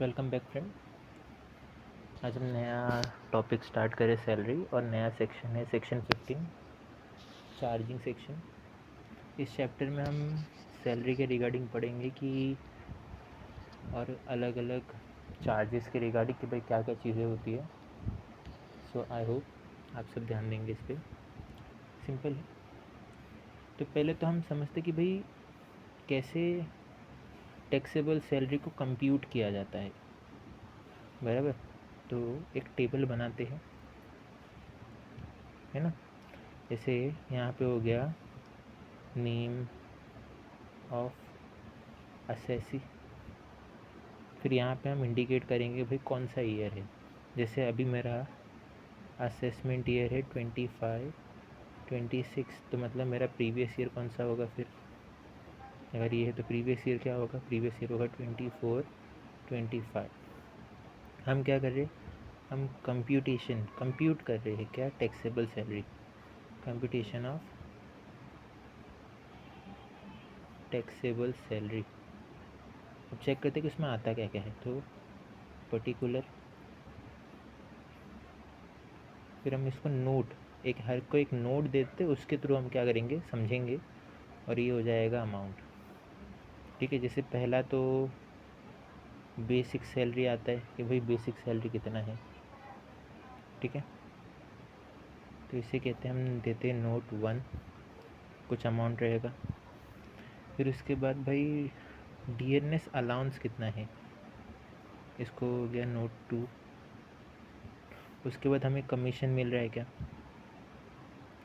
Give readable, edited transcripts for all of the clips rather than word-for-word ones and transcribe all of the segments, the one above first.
Welcome back friend. आज हम नया टॉपिक स्टार्ट करें सैलरी और नया सेक्शन है सेक्शन 15 चार्जिंग सेक्शन। इस चैप्टर में हम सैलरी के रिगार्डिंग पढ़ेंगे कि और अलग अलग चार्जेस के रिगार्डिंग कि भाई क्या क्या चीज़ें होती है। सो आई होप आप सब ध्यान देंगे इस पर। सिंपल है। तो पहले तो हम समझते कि भाई कैसे टैक्सेबल सैलरी को कंप्यूट किया जाता है, बराबर। तो एक टेबल बनाते हैं, है ना। जैसे यहाँ पे हो गया नेम ऑफ असेसी, फिर यहाँ पे हम इंडिकेट करेंगे भाई कौन सा ईयर है। जैसे अभी मेरा असेसमेंट ईयर है 25 26, तो मतलब मेरा प्रीवियस ईयर कौन सा होगा। फिर अगर ये है तो प्रीवियस ईयर क्या होगा, प्रीवियस ईयर होगा 24 25। हम क्या कर रहे हैं, हम कंप्यूट कर रहे हैं क्या, taxable salary, computation of taxable salary. अब चेक करते हैं कि उसमें आता क्या क्या है। तो पर्टिकुलर, फिर हम इसको नोट, एक हर को एक नोट देते, उसके थ्रू हम क्या करेंगे, समझेंगे, और ये हो जाएगा अमाउंट। ठीक है। जैसे पहला तो बेसिक सैलरी आता है कि भाई बेसिक सैलरी कितना है। ठीक है। तो इसे कहते हैं, हम देते हैं नोट 1, कुछ अमाउंट रहेगा। फिर उसके बाद भाई डियरनेस अलाउंस कितना है, इसको हो गया नोट 2। उसके बाद हमें कमीशन मिल रहा है क्या,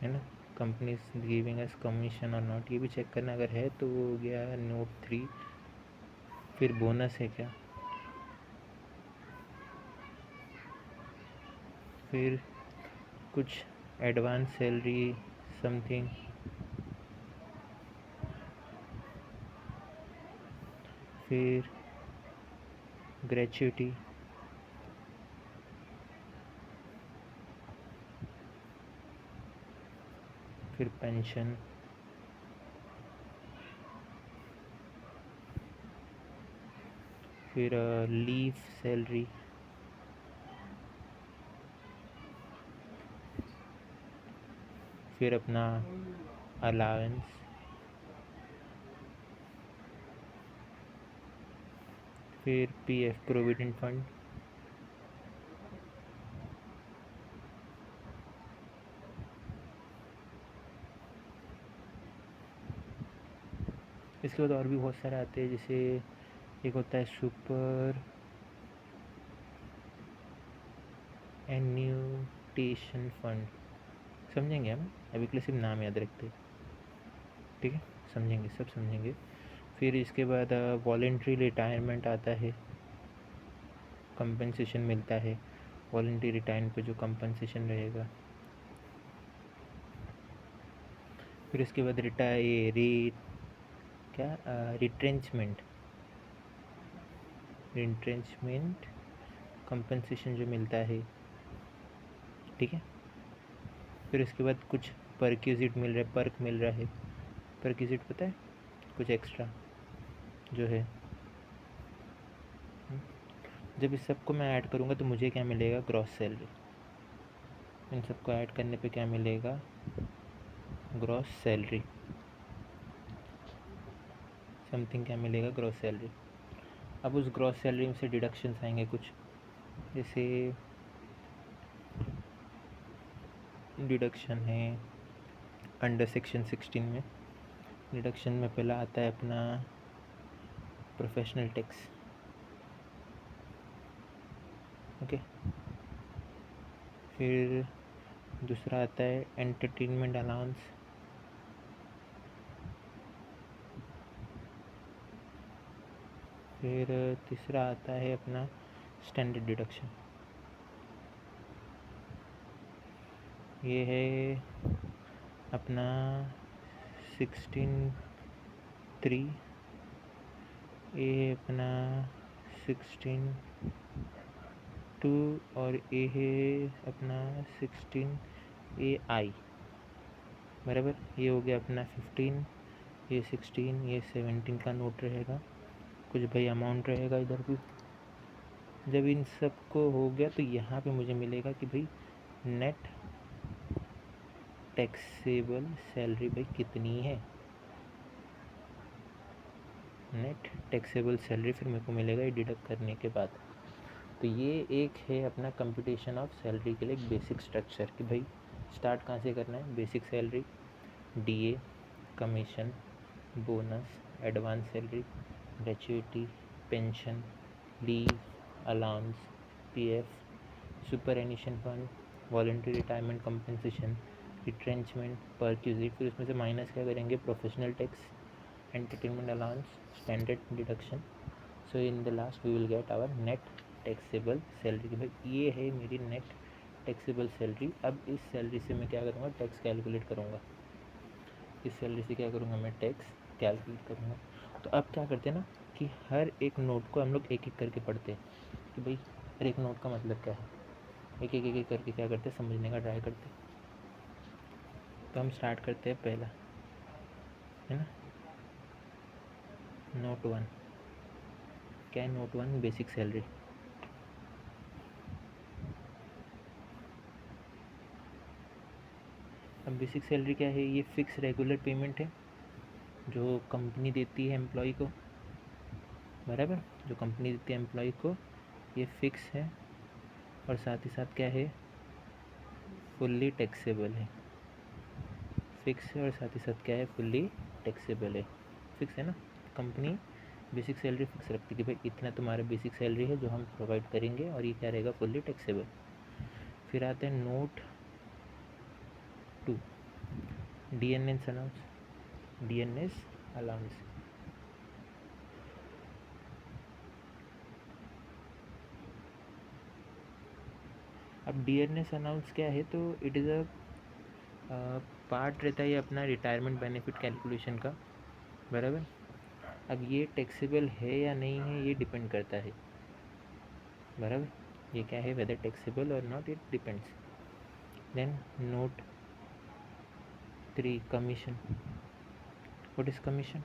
है ना, कंपनी गिविंग अस कमीशन और नॉट, ये भी चेक करना, अगर है तो वो हो गया नोट 3। फिर बोनस है क्या, फिर कुछ एडवांस सैलरी समथिंग, फिर ग्रेच्युटी, फिर पेंशन, फिर लीव सैलरी, फिर अपना अलावेंस, फिर पीएफ प्रोविडेंट फंड, इसके बाद और भी बहुत सारे आते हैं। जैसे एक होता है सुपर एन्यूटेशन फंड, समझेंगे हम, अभी के लिए सिर्फ नाम याद रखते हैं। ठीक है, समझेंगे, सब समझेंगे। फिर इसके बाद वॉलेंट्री रिटायरमेंट आता है, कंपनसेशन मिलता है वॉलेंट्री रिटायरमेंट पे, जो कंपनसेशन रहेगा। फिर उसके बाद रिट्रेंचमेंट कंपनसेशन जो मिलता है। ठीक है। फिर उसके बाद कुछ परक्यूजिट मिल रहा है, पर्क मिल रहा है। परक्यूजिट पता है, कुछ एक्स्ट्रा जो है। जब इस सबको मैं ऐड करूँगा तो मुझे क्या मिलेगा, ग्रॉस सैलरी। इन सबको ऐड करने पे क्या मिलेगा, ग्रॉस सैलरी समथिंग, क्या मिलेगा, ग्रॉस सैलरी। अब उस ग्रॉस सैलरी में से डिडक्शंस आएंगे कुछ, जैसे डिडक्शन है अंडर सेक्शन 16 में। डिडक्शन में पहला आता है अपना प्रोफेशनल टैक्स, ओके। फिर दूसरा आता है एंटरटेनमेंट अलाउंस, फिर तीसरा आता है अपना स्टैंडर्ड डिडक्शन। ये है अपना 16(3), ये है अपना 16(2), और ये है अपना 16(AI), बराबर। ये हो गया अपना 15, ये 16, ये 17 का नोट रहेगा। कुछ भाई अमाउंट रहेगा इधर भी। जब इन सब को हो गया तो यहाँ पे मुझे मिलेगा कि भाई नेट टैक्सेबल सैलरी भाई कितनी है, नेट टैक्सेबल सैलरी फिर मेरे को मिलेगा ये डिडक्ट करने के बाद। तो ये एक है अपना कंप्यूटेशन ऑफ सैलरी के लिए एक बेसिक स्ट्रक्चर कि भाई स्टार्ट कहाँ से करना है, basic salary, DA, commission, bonus, advance salary, gratuity, pension, leave, allowance, PF, superannuation fund, voluntary retirement compensation, retrenchment, perquisite, फिर उसमें से माइनस क्या करेंगे, professional tax, entertainment allowance, standard deduction. So in the last we will get our net taxable salary कि भाई ये है मेरी नेट टैक्सेबल सैलरी। अब इस सैलरी से मैं क्या करूँगा, टैक्स कैलकुलेट करूँगा, इस सैलरी से क्या करूँगा, मैं टैक्स कैलकुलेट करूँगा। तो अब क्या करते हैं ना कि हर एक नोट को हम लोग एक एक करके पढ़ते हैं कि भाई हर एक नोट का मतलब क्या है, एक एक एक एक करके क्या करते हैं, समझने का ट्राई करते हैं। तो हम स्टार्ट करते हैं पहला, है ना, नोट 1। क्या है नोट 1, बेसिक सैलरी। अब बेसिक सैलरी क्या है, ये फिक्स रेगुलर पेमेंट है जो कंपनी देती है एम्प्लॉय को, बराबर, जो कंपनी देती है एम्प्लॉय को ये फिक्स है, और साथ ही साथ क्या है, फुल्ली टैक्सेबल है, फिक्स है और साथ ही साथ क्या है, फुल्ली टैक्सेबल है। फिक्स है ना, कंपनी बेसिक सैलरी फिक्स रखती है कि भाई इतना तुम्हारा बेसिक सैलरी है जो हम प्रोवाइड करेंगे, और ये क्या रहेगा, फुल्ली टैक्सेबल। फिर आते हैं note 2, DNS allowance, DNS allowance. अब डीएनएस अनाउंस क्या है, तो इट इज़ अ पार्ट रहता है ये अपना रिटायरमेंट बेनिफिट कैलकुलेशन का, बराबर। अब ये टैक्सेबल है या नहीं है ये डिपेंड करता है, बराबर, ये क्या है, वेदर टैक्सेबल और not, it depends. Then note 3, commission. What is commission,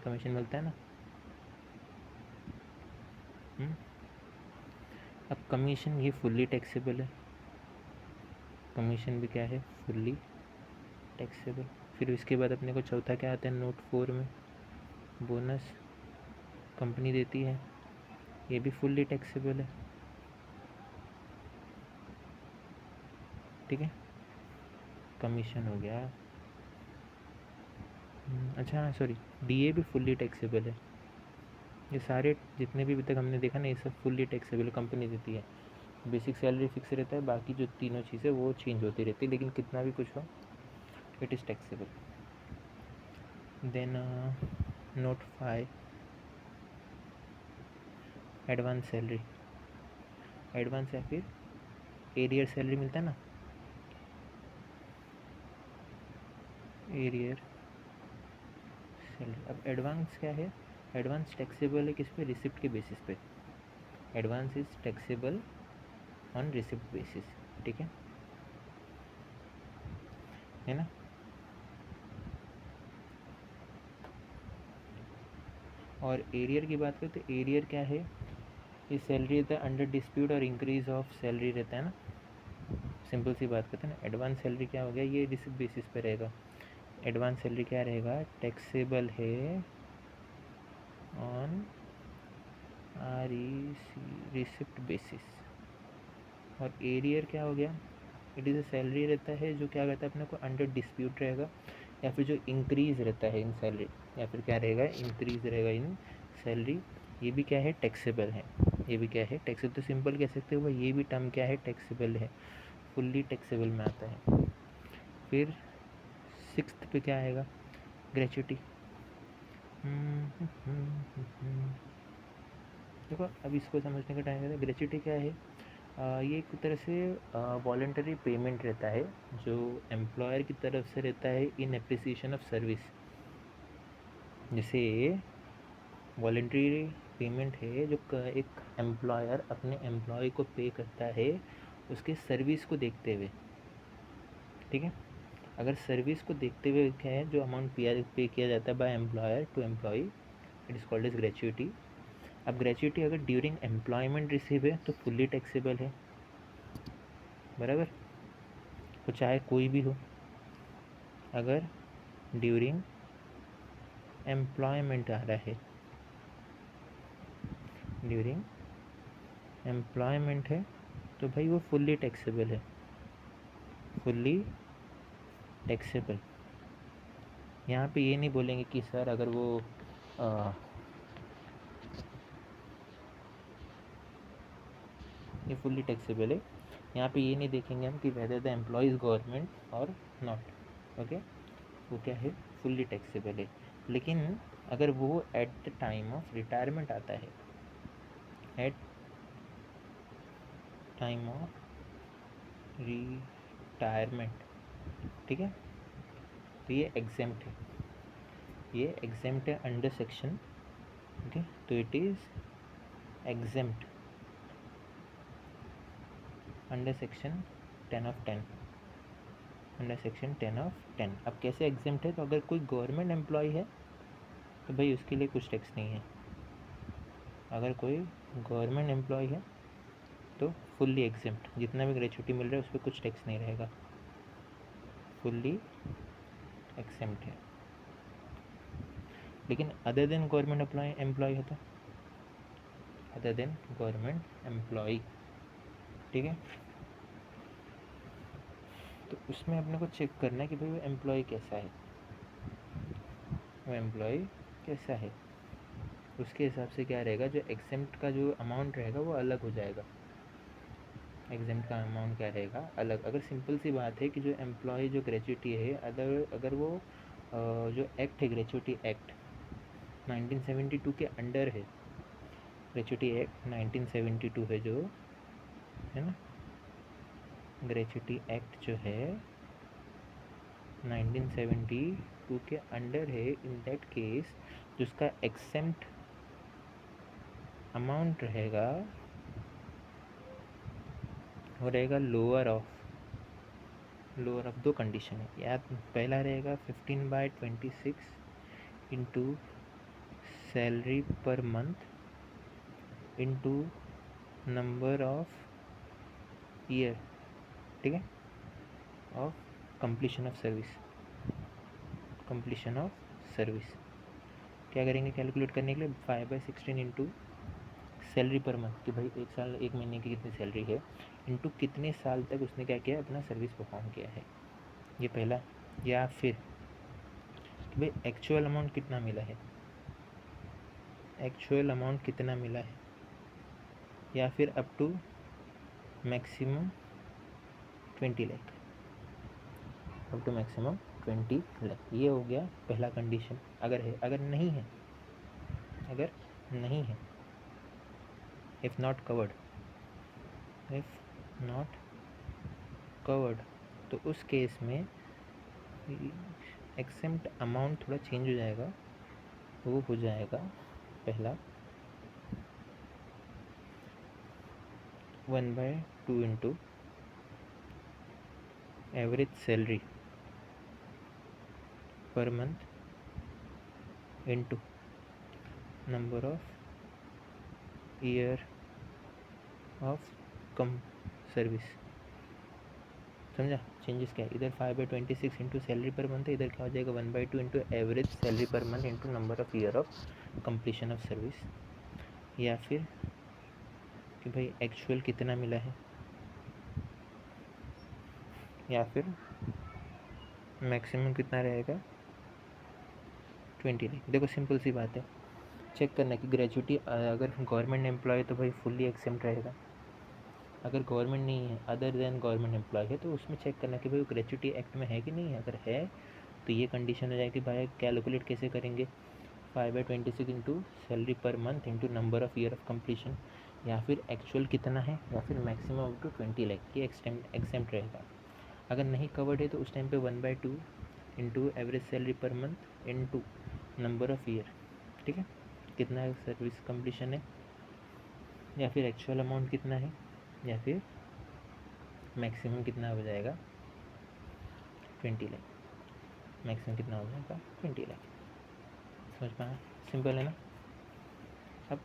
commission मिलता है ना। अब कमीशन ये फुल्ली टैक्सेबल है, कमीशन भी क्या है, फुल्ली टैक्सेबल। फिर इसके बाद अपने को चौथा क्या आता है, नोट 4 में, बोनस, कंपनी देती है, ये भी फुल्ली टैक्सेबल है, ठीक है, कमीशन हो गया। अच्छा हाँ सॉरी, डीए भी फुल्ली टैक्सेबल है। ये सारे जितने भी अभी तक हमने देखा ना, ये सब फुल्ली टैक्सेबल कंपनी देती है। बेसिक सैलरी फिक्स रहता है, बाकी जो तीनों चीज़ें वो चेंज होती रहती है, लेकिन कितना भी कुछ हो it is taxable. Then note 5, advance salary, advance या फिर एरियर सैलरी मिलता है ना, एरियर सैलरी। अब एडवांस क्या है, एडवांस टैक्सेबल है किस पे, रिसिप्ट के बेसिस पे, advance is taxable on receipt basis, ठीक है ना। और एरियर की बात करें तो एरियर क्या है, ये सैलरी रहता है अंडर डिस्प्यूट और इंक्रीज ऑफ सैलरी रहता है ना, सिंपल सी बात करते हैं ना। एडवांस सैलरी क्या हो गया, ये रिसिप्ट बेसिस पे रहेगा। एडवांस सैलरी क्या रहेगा, टैक्सेबल है ऑन रिसिप्ट बेसिस। और एरियर क्या हो गया, इट इज़ अ सैलरी रहता है जो क्या कहता है अपने को अंडर डिस्प्यूट रहेगा, या फिर जो इंक्रीज़ रहता है इन सैलरी, या फिर क्या रहेगा, इंक्रीज़ रहेगा इन सैलरी। ये भी क्या है, टैक्सेबल है, ये भी क्या है, टैक्सेबल। तो सिंपल कह सकते हो भाई ये भी टर्म क्या है, टैक्सेबल है, फुल्ली टैक्सेबल में आता है। फिर 6th पे क्या आएगा, ग्रेच्युटी। देखो अब इसको समझने का टाइम है। ग्रेच्युटी क्या है, ये एक तरह से वॉलंटरी पेमेंट रहता है जो एम्प्लॉयर की तरफ से रहता है इन एप्रिसिएशन ऑफ सर्विस। जैसे वॉलंटरी पेमेंट है जो एक एम्प्लॉयर अपने एम्प्लॉय को पे करता है उसके सर्विस को देखते हुए, ठीक है। अगर सर्विस को देखते हुए क्या है, जो अमाउंट पे किया जाता है by employer to employ, it is called as gratuity. अब ग्रेचुइटी अगर ड्यूरिंग एम्प्लॉयमेंट रिसीव है तो फुल्ली टैक्सेबल है, बराबर, वो चाहे कोई भी हो। अगर ड्यूरिंग एम्प्लॉयमेंट आ रहा है, ड्यूरिंग एम्प्लॉयमेंट है तो भाई वो फुल्ली टैक्सेबल है, फुल्ली टैक्सेबल। यहाँ पे ये नहीं बोलेंगे कि सर अगर वो ये फुल्ली टैक्सेबल है। यहाँ पे ये नहीं देखेंगे हम कि whether the employ is government और नॉट, ओके, वो क्या है, फुल्ली टैक्सेबल है। लेकिन अगर वो at the time of retirement आता है, एट टाइम ऑफ रिटायरमेंट, ठीक है, तो ये एग्जेम्प्ट है, ये एग्जेम्प्ट है अंडर सेक्शन, ओके, तो it is exempt under section 10 under section 10 अब कैसे एग्जेम्प्ट है, तो अगर कोई गवर्नमेंट एम्प्लॉय है तो भाई उसके लिए कुछ टैक्स नहीं है। अगर कोई गवर्नमेंट एम्प्लॉय है तो फुल्ली एग्जेम्प्ट, जितना भी ग्रेचुइटी मिल रहा है उस पर कुछ टैक्स नहीं रहेगा, फुल्ली एग्जेम्प्ट है। लेकिन अदर देन गवर्नमेंट एम्प्लॉय है तो अदर देन गवर्नमेंट एम्प्लॉय, ठीक है, तो उसमें अपने को चेक करना है कि भाई वो एम्प्लॉय कैसा है, वो एम्प्लॉय कैसा है, उसके हिसाब से क्या रहेगा, जो एग्जेम्प्ट का जो अमाउंट रहेगा वो अलग हो जाएगा। एग्जेम्प्ट का अमाउंट क्या रहेगा, अलग। अगर सिंपल सी बात है कि जो एम्प्लॉय जो ग्रेचुइटी है, अगर वो जो एक्ट है, ग्रेचुइटी एक्ट 1972 के अंडर है, ग्रेचुइटी एक्ट 1972 है जो है ना, ग्रेचुइटी एक्ट जो है 1972 के अंडर है, इन दैट केस जिसका एक्सेम्प्ट अमाउंट रहेगा वो रहेगा लोअर ऑफ दो कंडीशन है, या पहला रहेगा 15/26 into salary per month into number of year, ठीक है, of completion of service, completion of service. क्या करेंगे कैलकुलेट करने के लिए, 5/16 इंटू सैलरी पर मंथ, कि भाई एक साल, एक महीने की कितनी सैलरी है, इंटू कितने साल तक उसने क्या किया, अपना सर्विस परफॉर्म किया है, ये पहला। या फिर कि भाई एक्चुअल अमाउंट कितना मिला है, एक्चुअल अमाउंट कितना मिला है, या फिर up to maximum 20 lakh, up to maximum 20 lakh. ये हो गया पहला कंडीशन, अगर है। अगर नहीं है, अगर नहीं है, if not covered, if not covered, तो उस केस में एक्सेम्प्ट अमाउंट थोड़ा चेंज हो जाएगा, वो हो जाएगा पहला 1/2 into average salary per month into number of year of come service. समझा चेंजेस क्या है, इधर 5/26 इंटू सैलरी पर मंथ है, इधर क्या हो जाएगा 1/2 into average salary per month into number of year of completion of service. या फिर कि भाई एक्चुअल कितना मिला है, या फिर मैक्सिमम कितना रहेगा 20 लाख। देखो सिंपल सी बात है, चेक करना कि ग्रेचुइटी अगर गवर्नमेंट एम्प्लॉय है तो भाई फुल्ली एक्सेम्प्ट रहेगा, अगर गवर्नमेंट नहीं है, अदर देन गवर्नमेंट एम्प्लॉय है, तो उसमें चेक करना कि भाई वो ग्रेचुइटी एक्ट में है कि नहीं है। अगर है तो ये कंडीशन हो जाएगी, भाई कैलकुलेट कैसे करेंगे, 5/26 into salary per month into number of year of completion, या फिर एक्चुअल कितना है, या फिर मैक्सिमम अप टू 20 लाख, ये एक्सेम्प्ट रहेगा। अगर नहीं कवर्ड है तो उस टाइम पे 1/2 into average salary per month into number of year, ठीक है, कितना सर्विस कंप्लीशन है, या फिर एक्चुअल अमाउंट कितना है, या फिर मैक्सिमम कितना हो जाएगा 20 लाख, मैक्सिमम कितना हो जाएगा 20 लाख। समझ पाए, सिंपल है ना। अब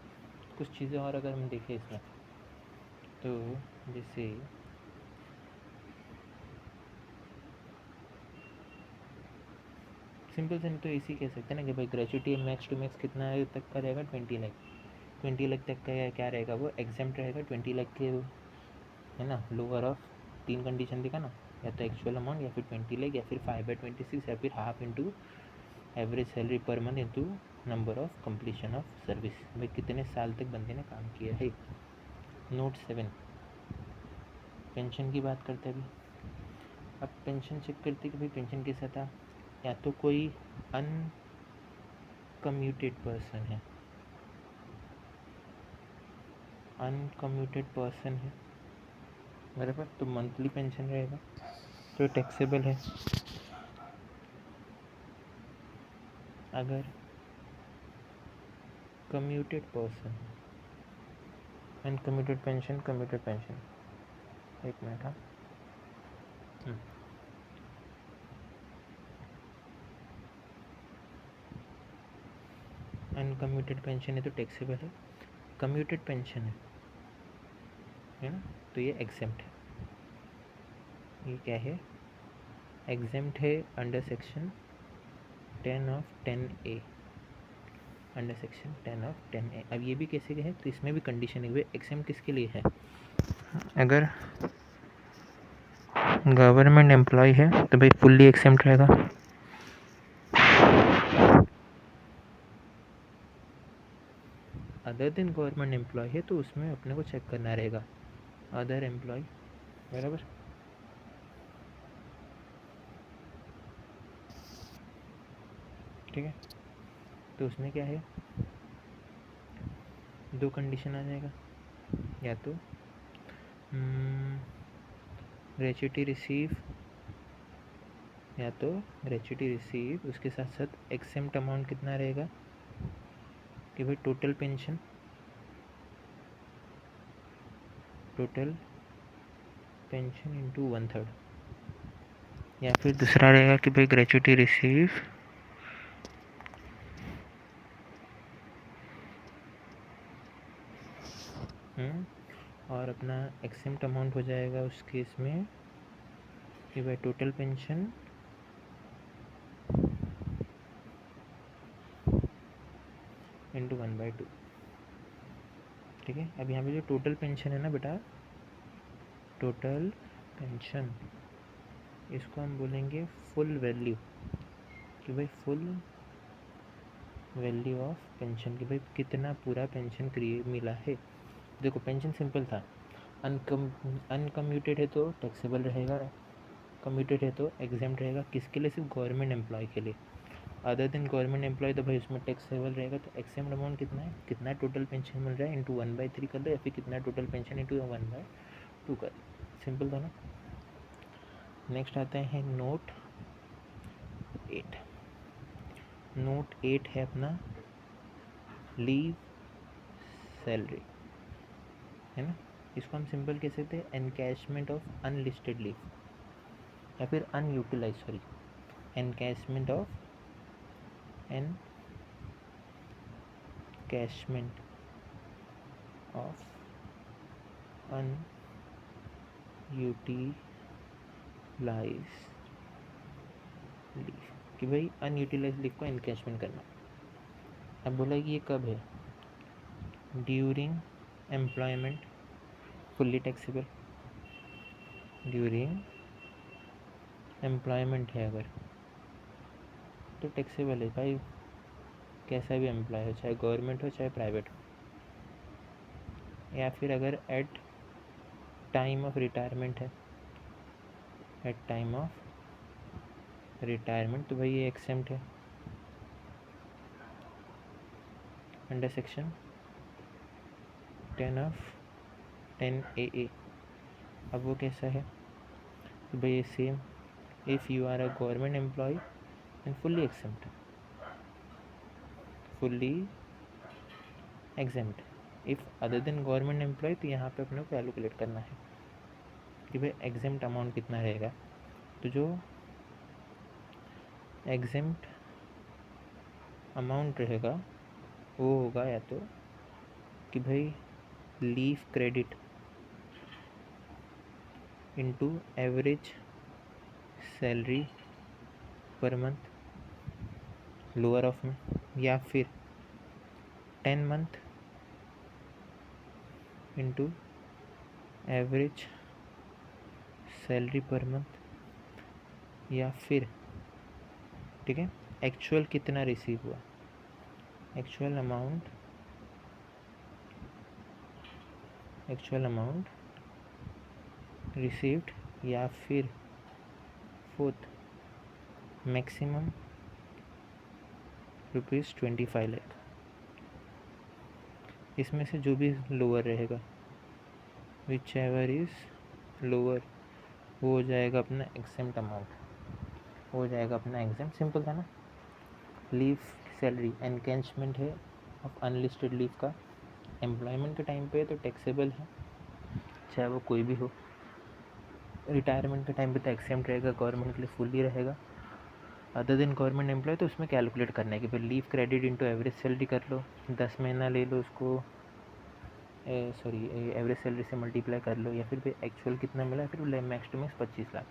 कुछ चीज़ें और अगर हम देखें इसमें, तो जैसे सिंपल से तो इसी कह सकते हैं ना कि भाई ग्रेचुइटी मैक्स टू मैक्स कितना तक का रहेगा, 20 लाख। 20 लाख तक का क्या रहेगा, वो एग्जाम्प्ट रहेगा 20 लाख के, है ना। लोअर ऑफ 3 कंडीशन देखा ना, या तो एक्चुअल अमाउंट, या फिर 20 लाख, या फिर 5/26, या फिर half into average salary per month into number of completion of service, भाई कितने साल तक बंदे ने काम किया है। नोट 7, पेंशन की बात करते हैं अभी। अब पेंशन चेक करते कि भाई पेंशन कैसा था, या तो कोई अनकम्यूटेड पर्सन है, अनकम्यूटेड पर्सन है बराबर, तो मंथली पेंशन रहेगा, तो टैक्सेबल है। अगर commuted person, uncommuted pension, commuted pension, एक मिनट। हाँ, अनकम्यूटेड पेंशन है तो टैक्सेबल है। कम्यूटेड पेंशन है ना, तो ये एग्जेम्प्ट है। ये क्या है, एग्जेम्प्ट है under section 10 of 10A, under section 10 of 10A। अब ये भी कैसे है, तो इसमें भी कंडीशन है, एग्जेम्प्ट किसके लिए है, अगर गवर्नमेंट एम्प्लॉय है तो भाई फुल्ली एग्जेम्प्ट रहेगा। अदर देन गवर्नमेंट एम्प्लॉय है तो उसमें अपने को चेक करना रहेगा अदर एम्प्लॉय, बराबर। ठीक है, तो उसमें क्या है, दो कंडीशन आ जाएगा, या तो ग्रेच्युटी रिसीव, या तो ग्रेच्युटी रिसीव उसके साथ साथ एक्सेम्प्ट अमाउंट कितना रहेगा कि भाई टोटल पेंशन इंटू 1/3, या फिर दूसरा रहेगा कि भाई ग्रेच्युटी रिसीव और अपना एक्सेम्प्ट अमाउंट हो जाएगा उस केस में कि भाई टोटल पेंशन इंटू 1/2। ठीक है, अब यहाँ पे जो टोटल पेंशन है ना बेटा, टोटल पेंशन, इसको हम बोलेंगे फुल वैल्यू, कि भाई फुल वैल्यू ऑफ पेंशन, कि भाई कितना पूरा पेंशन मिला है। देखो पेंशन सिंपल था, अनकम्यूटेड है तो टैक्सेबल रहेगा, कम्यूटेड है तो एग्जाम्प्ट रहेगा। किसके लिए, सिर्फ गवर्नमेंट एम्प्लॉय के लिए। अदर देन गवर्नमेंट एम्प्लॉय तो भाई उसमें टैक्सेबल रहेगा, तो एग्जाम्प्ट अमाउंट कितना है, कितना टोटल पेंशन मिल रहा है इंटू 1/3 कर दो, या फिर कितना टोटल पेंशन इंटू 1/2 कर दो, सिंपल था ना। नेक्स्ट आते हैं नोट 8। नोट 8 है अपना लीव सैलरी, है ना। इसको हम सिंपल कह सकते हैं एनकैशमेंट ऑफ अनलिस्टेड लीव, या फिर unutilise, sorry, encashment of unutilise leave, कि भाई अनयूटिलाइज लीव को एनकैशमेंट करना। अब बोला कि ये कब है, during employment, fully taxable, during employment है अगर तो टैक्सेबल है भाई, कैसा भी एम्प्लॉय हो, चाहे गवर्नमेंट हो चाहे प्राइवेट हो। या फिर अगर एट टाइम ऑफ रिटायरमेंट है, एट टाइम ऑफ रिटायरमेंट, तो भाई ये एक्सेम्प्ट है अंडर सेक्शन 10 ऑफ 10AA। अब वो कैसा है, तो भाई ये same, if you are a government employ and fully exempt, fully exempt. If other than government employ, तो यहाँ पे अपने को कैलकुलेट करना है कि भाई एग्जेम्प्ट अमाउंट कितना रहेगा। तो जो एग्जेम्प्ट अमाउंट रहेगा वो होगा या तो कि भाई leave credit into average salary per month lower of में, या फिर 10 month into average salary per month, या फिर ठीक है एक्चुअल कितना रिसीव हुआ, एक्चुअल अमाउंट रिसीव्ड, या फिर फोर्थ मैक्सिमम ₹25 लाख। इसमें से जो भी लोअर रहेगा, विच एवर इज लोअर, वो हो जाएगा अपना एग्जेम्प्ट अमाउंट, हो जाएगा अपना एग्जेम्प्ट। सिंपल था ना। लीव सैलरी एनकैशमेंट है ऑफ अनलिस्टेड लीव का, एम्प्लॉयमेंट के टाइम पे तो टैक्सेबल है, चाहे वो कोई भी हो। रिटायरमेंट के टाइम पे तो एक्सेम्प्ट रहेगा, गवर्नमेंट के लिए फुल्ली रहेगा। अदर देन गवर्नमेंट एम्प्लॉय तो उसमें कैलकुलेट करना है कि फिर leave credit into average salary कर लो, 10 महीना ले लो उसको, सॉरी एवरेज सैलरी से मल्टीप्लाई कर लो, या फिर एक्चुअल कितना मिला, फिर मैक्स टू मैक्स 25 लाख।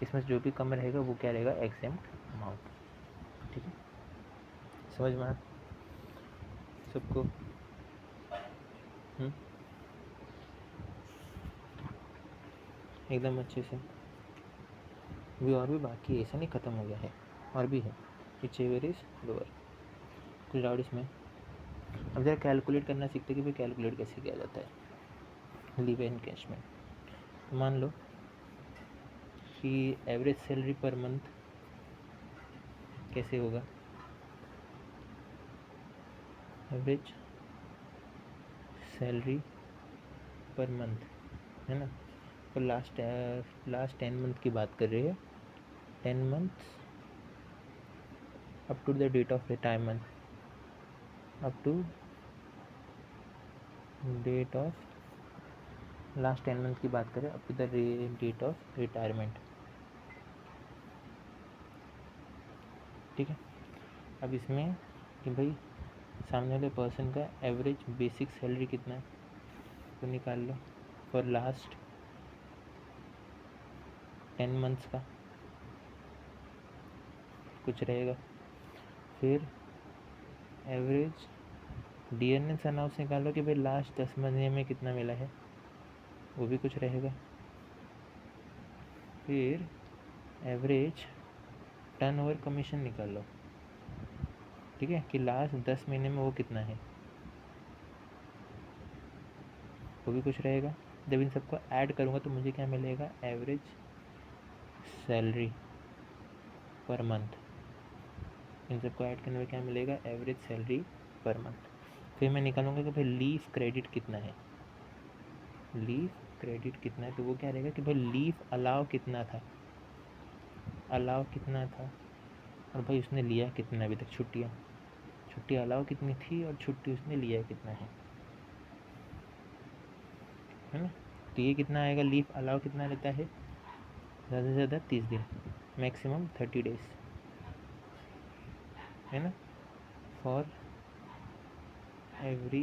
इसमें जो भी कम रहेगा वो क्या रहेगा, एग्जेम्प्ट अमाउंट। ठीक है, समझ में आया सबको? एकदम अच्छे से। भी और भी बाकी है, ऐसा नहीं ख़त्म हो गया है, और भी है। विच एवर इज लोअर, कुछ डाउट इसमें? अब जरा कैलकुलेट करना सीखते कि भाई कैलकुलेट कैसे किया जाता है लीव एनकैशमेंट। तो मान लो कि एवरेज सैलरी पर मंथ कैसे होगा, एवरेज सैलरी पर मंथ है ना, और लास्ट 10 मंथ की बात कर रहे हैं, 10 month up to the date of retirement, up to date of last 10 month की बात करें, up to the date of retirement. ठीक है, अब इसमें कि भाई सामने वाले पर्सन का एवरेज बेसिक सैलरी कितना है तो निकाल लो फॉर लास्ट 10 मंथ्स का कुछ रहेगा, फिर एवरेज डीएनएस अनाउंस निकालो कि भाई लास्ट 10 महीने में कितना मिला है, वो भी कुछ रहेगा, फिर एवरेज टर्नओवर कमीशन निकाल लो, ठीक है, कि लास्ट 10 महीने में वो कितना है, वो भी कुछ रहेगा। जब इन सबको ऐड करूँगा तो मुझे क्या मिलेगा, एवरेज सैलरी पर मंथ। इन सबको ऐड करने में क्या मिलेगा, एवरेज सैलरी पर मंथ। फिर मैं निकालूंगा कि भाई लीव क्रेडिट कितना है, लीव क्रेडिट कितना है, तो वो क्या रहेगा कि भाई लीव अलाउ कितना था, अलाउ कितना था, और भाई उसने लिया कितना अभी तक छुट्टियाँ, छुट्टी अलाउ कितनी थी और छुट्टी उसने लिया कितना है ना। तो ये कितना आएगा, लीव अलाउ कितना रहता है, ज़्यादा से ज़्यादा 30 दिन, मैक्सिमम 30 डेज है ना, फॉर एवरी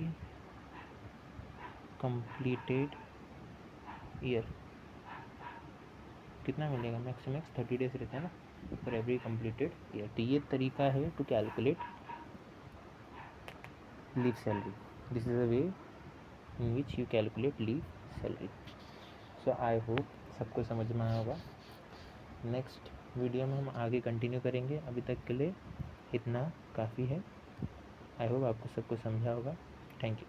कंप्लीटेड ईयर। कितना मिलेगा, मैक्सिमम 30 डेज रहता है ना फॉर एवरी कंप्लीटेड ईयर। तो ये तरीका है to calculate leave salary, this is a way in which you calculate leave salary. So I hope सबको समझ में आया होगा। नेक्स्ट वीडियो में हम आगे कंटिन्यू करेंगे, अभी तक के लिए इतना काफ़ी है। आई होप आपको सबको समझा होगा। Thank you.